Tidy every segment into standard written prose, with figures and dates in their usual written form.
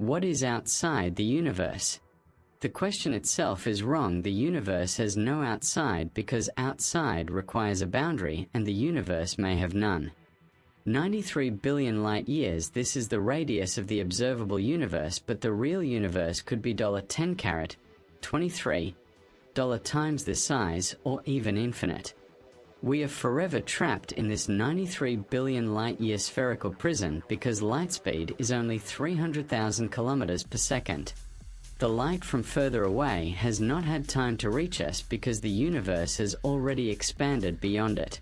What is outside the universe? The question itself is wrong. The universe has no outside because outside requires a boundary and the universe may have none. 93 billion light-years, this is the radius of the observable universe, but the real universe could be 10 carat, 23, times this size, or even infinite. We are forever trapped in this 93 billion light-year spherical prison because light speed is only 300,000 kilometers per second. The light from further away has not had time to reach us because the universe has already expanded beyond it.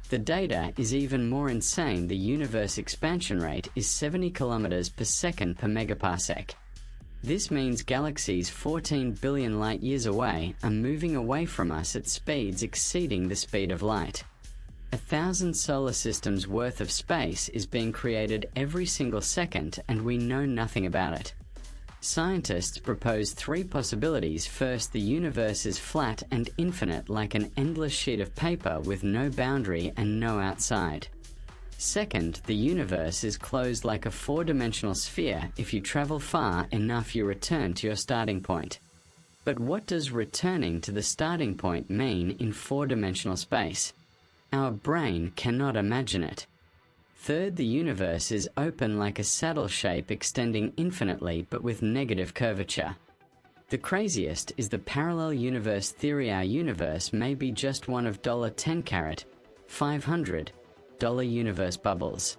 The data is even more insane. The universe expansion rate is 70 kilometers per second per megaparsec. This means galaxies 14 billion light-years away are moving away from us at speeds exceeding the speed of light. 1,000 solar systems worth of space is being created every single second and we know nothing about it. Scientists propose 3 possibilities. First, the universe is flat and infinite like an endless sheet of paper with no boundary and no outside. Second, the universe is closed like a 4-dimensional sphere. If you travel far enough, you return to your starting point. But what does returning to the starting point mean in 4-dimensional space? Our brain cannot imagine it. Third, the universe is open like a saddle shape extending infinitely but with negative curvature. The craziest is the parallel universe theory. Our universe may be just one of 10 carat, 500 universe bubbles.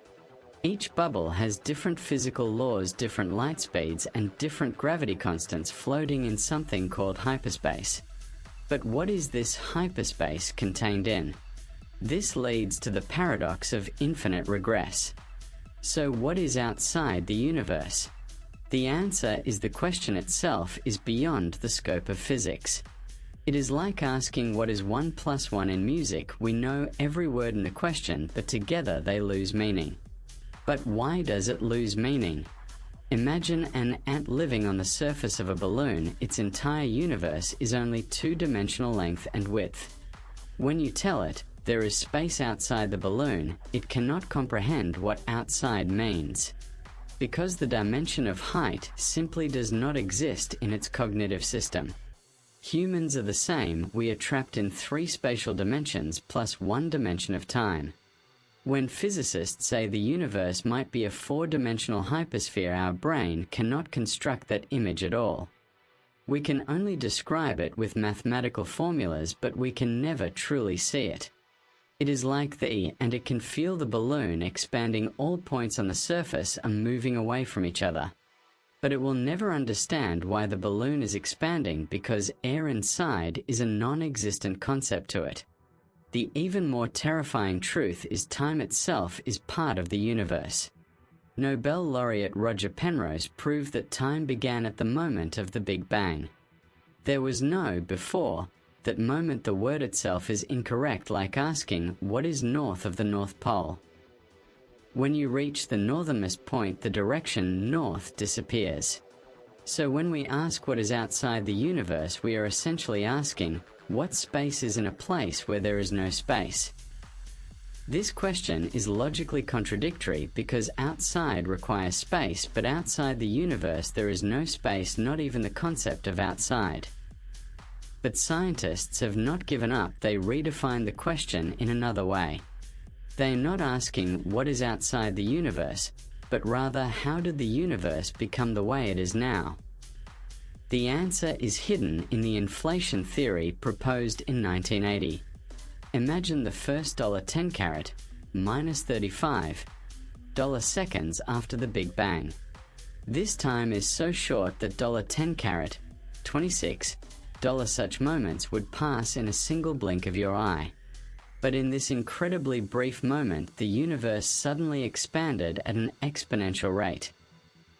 Each bubble has different physical laws, different light speeds, and different gravity constants floating in something called hyperspace. But what is this hyperspace contained in? This leads to the paradox of infinite regress. So what is outside the universe? The answer is the question itself is beyond the scope of physics. It is like asking what is 1 + 1 in music. We know every word in the question, but together they lose meaning. But why does it lose meaning? Imagine an ant living on the surface of a balloon. Its entire universe is only 2-dimensional length and width. When you tell it there is space outside the balloon, it cannot comprehend what outside means. Because the dimension of height simply does not exist in its cognitive system. Humans are the same. We are trapped in 3 spatial dimensions plus 1 dimension of time. When physicists say the universe might be a 4-dimensional hypersphere, our brain cannot construct that image at all. We can only describe it with mathematical formulas, but we can never truly see it. It is like and it can feel the balloon expanding. All points on the surface are moving away from each other. But it will never understand why the balloon is expanding because air inside is a non-existent concept to it. The even more terrifying truth is time itself is part of the universe. Nobel laureate Roger Penrose proved that time began at the moment of the Big Bang. There was no before that moment. The word itself is incorrect, like asking what is north of the North Pole. When you reach the northernmost point, the direction north disappears. So when we ask what is outside the universe, we are essentially asking what space is in a place where there is no space. This question is logically contradictory because outside requires space, but outside the universe there is no space, not even the concept of outside. But scientists have not given up. They redefine the question in another way. They are not asking what is outside the universe, but rather how did the universe become the way it is now? The answer is hidden in the inflation theory proposed in 1980. Imagine the first 10 carat, minus 35 seconds after the Big Bang. This time is so short that 10 carat, 26 such moments would pass in a single blink of your eye. But in this incredibly brief moment, the universe suddenly expanded at an exponential rate.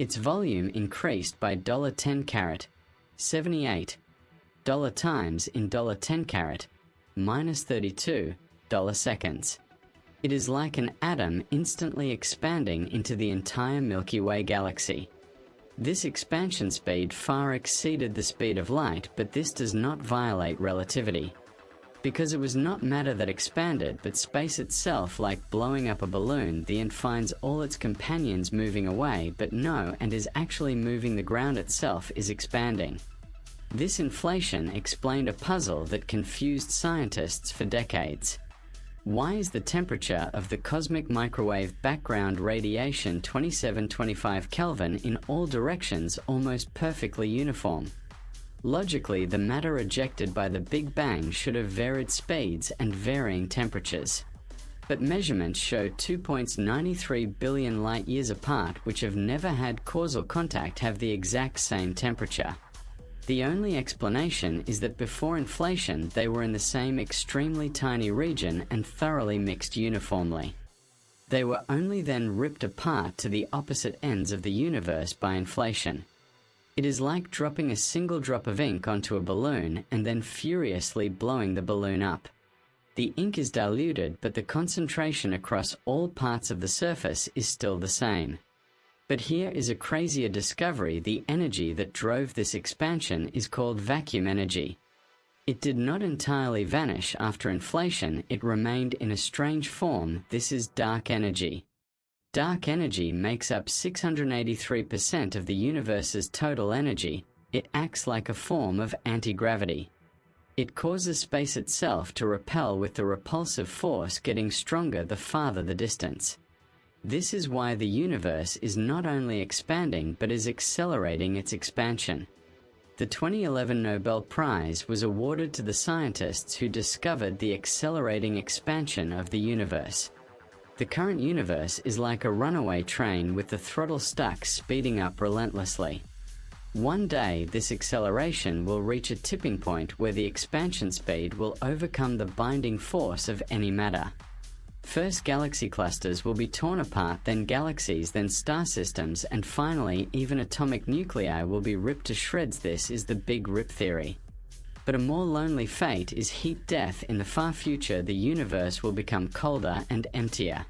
Its volume increased by 10 carat, 78 times in 10 carat, minus 32 seconds. It is like an atom instantly expanding into the entire Milky Way galaxy. This expansion speed far exceeded the speed of light, but this does not violate relativity. Because it was not matter that expanded, but space itself, like blowing up a balloon, the ant finds all its companions moving away, but no, and is actually moving. The ground itself is expanding. This inflation explained a puzzle that confused scientists for decades. Why is the temperature of the cosmic microwave background radiation 2725 Kelvin in all directions almost perfectly uniform? Logically, the matter ejected by the Big Bang should have varied speeds and varying temperatures. But measurements show 2.93 billion light-years apart, which have never had causal contact, have the exact same temperature. The only explanation is that before inflation they were in the same extremely tiny region and thoroughly mixed uniformly. They were only then ripped apart to the opposite ends of the universe by inflation. It is like dropping a single drop of ink onto a balloon and then furiously blowing the balloon up. The ink is diluted, but the concentration across all parts of the surface is still the same. But here is a crazier discovery: the energy that drove this expansion is called vacuum energy. It did not entirely vanish after inflation, it remained in a strange form. This is dark energy. Dark energy makes up 683% of the universe's total energy. It acts like a form of anti-gravity. It causes space itself to repel, with the repulsive force getting stronger the farther the distance. This is why the universe is not only expanding but is accelerating its expansion. The 2011 Nobel Prize was awarded to the scientists who discovered the accelerating expansion of the universe. The current universe is like a runaway train with the throttle stuck, speeding up relentlessly. One day, this acceleration will reach a tipping point where the expansion speed will overcome the binding force of any matter. First, galaxy clusters will be torn apart, then galaxies, then star systems, and finally, even atomic nuclei will be ripped to shreds. This is the Big Rip theory. But a more lonely fate is heat death. In the far future, the universe will become colder and emptier.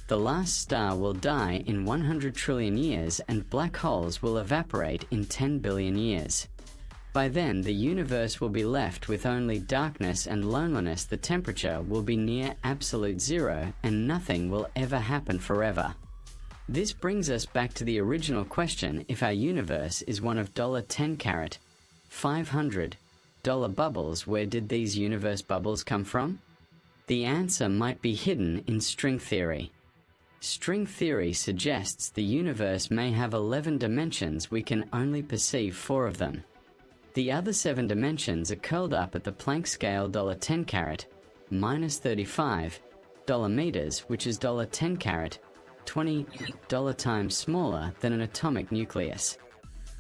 The last star will die in 100 trillion years, and black holes will evaporate in 10 billion years. By then, the universe will be left with only darkness and loneliness. The temperature will be near absolute zero, and nothing will ever happen forever. This brings us back to the original question: if our universe is one of $10 $500 bubbles, where did these universe bubbles come from? The answer might be hidden in string theory. String theory suggests the universe may have 11 dimensions. We can only perceive 4 of them. The other 7 dimensions are curled up at the Planck scale $10 minus 35 meters, which is $10 $20 times smaller than an atomic nucleus.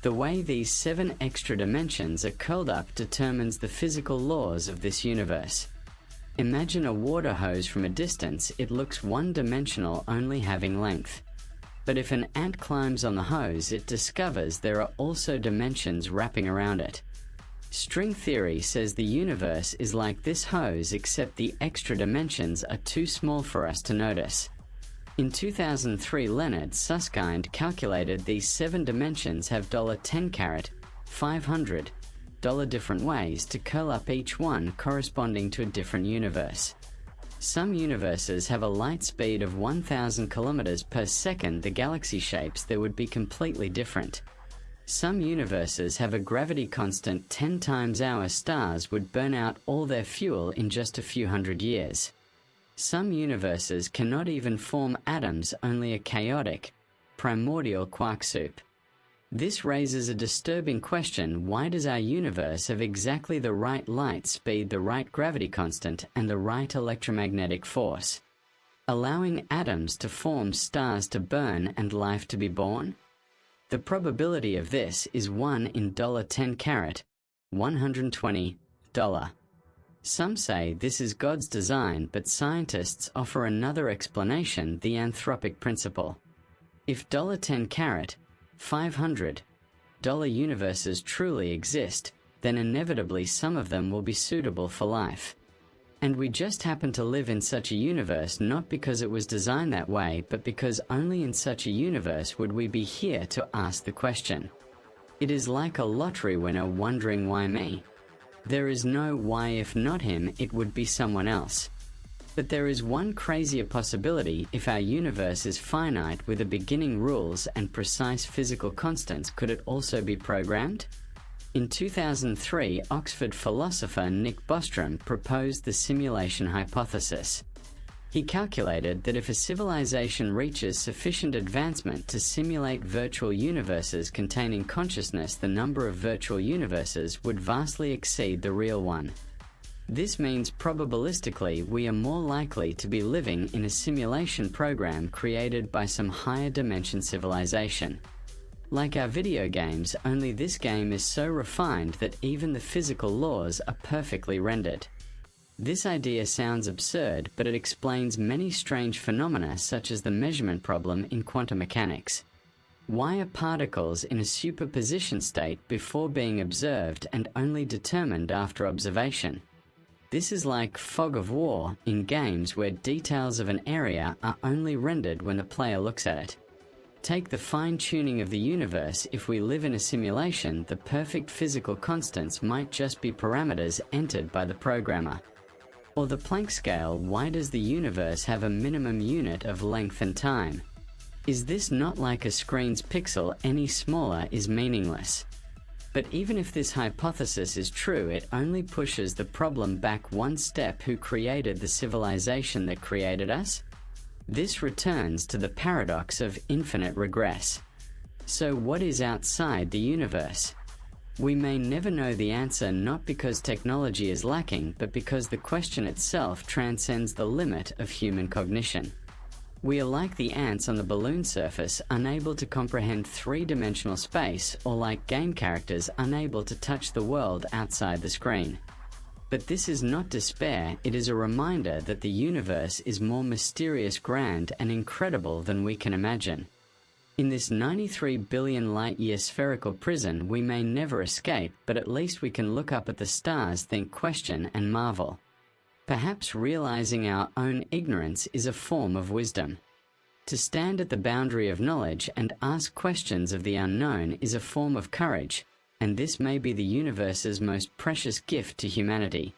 The way these 7 extra dimensions are curled up determines the physical laws of this universe. Imagine a water hose from a distance. It looks one-dimensional, only having length. But if an ant climbs on the hose, it discovers there are also dimensions wrapping around it. String theory says the universe is like this hose, except the extra dimensions are too small for us to notice. In 2003, Leonard Susskind calculated these 7 dimensions have $10 $500 different ways to curl up, each one corresponding to a different universe. Some universes have a light speed of 1,000 kilometers per second. The galaxy shapes there would be completely different. Some universes have a gravity constant 10 times our stars would burn out all their fuel in just a few hundred years. Some universes cannot even form atoms, only a chaotic, primordial quark soup. This raises a disturbing question: why does our universe have exactly the right light speed, the right gravity constant, and the right electromagnetic force, allowing atoms to form, stars to burn, and life to be born? The probability of this is 1 in $10 $120. Some say this is God's design, but scientists offer another explanation: the anthropic principle. If $10 $500 universes truly exist, then inevitably some of them will be suitable for life. And we just happen to live in such a universe, not because it was designed that way, but because only in such a universe would we be here to ask the question. It is like a lottery winner wondering, why me? There is no why if not him, it would be someone else. But there is one crazier possibility. If our universe is finite with a beginning, rules, and precise physical constants, could it also be programmed? In 2003, Oxford philosopher Nick Bostrom proposed the simulation hypothesis. He calculated that if a civilization reaches sufficient advancement to simulate virtual universes containing consciousness, the number of virtual universes would vastly exceed the real one. This means probabilistically we are more likely to be living in a simulation program created by some higher dimension civilization. Like our video games, only this game is so refined that even the physical laws are perfectly rendered. This idea sounds absurd, but it explains many strange phenomena such as the measurement problem in quantum mechanics. Why are particles in a superposition state before being observed and only determined after observation? This is like fog of war in games where details of an area are only rendered when the player looks at it. Take the fine-tuning of the universe. If we live in a simulation, the perfect physical constants might just be parameters entered by the programmer. Or the Planck scale, why does the universe have a minimum unit of length and time? Is this not like a screen's pixel? Any smaller is meaningless. But even if this hypothesis is true, it only pushes the problem back one step. Who created the civilization that created us? This returns to the paradox of infinite regress. So what is outside the universe? We may never know the answer, not because technology is lacking, but because the question itself transcends the limit of human cognition. We are like the ants on the balloon surface, unable to comprehend three-dimensional space, or like game characters unable to touch the world outside the screen. But this is not despair, it is a reminder that the universe is more mysterious, grand, and incredible than we can imagine. In this 93 billion light-year spherical prison, we may never escape, but at least we can look up at the stars, think, question, and marvel. Perhaps realizing our own ignorance is a form of wisdom. To stand at the boundary of knowledge and ask questions of the unknown is a form of courage, and this may be the universe's most precious gift to humanity.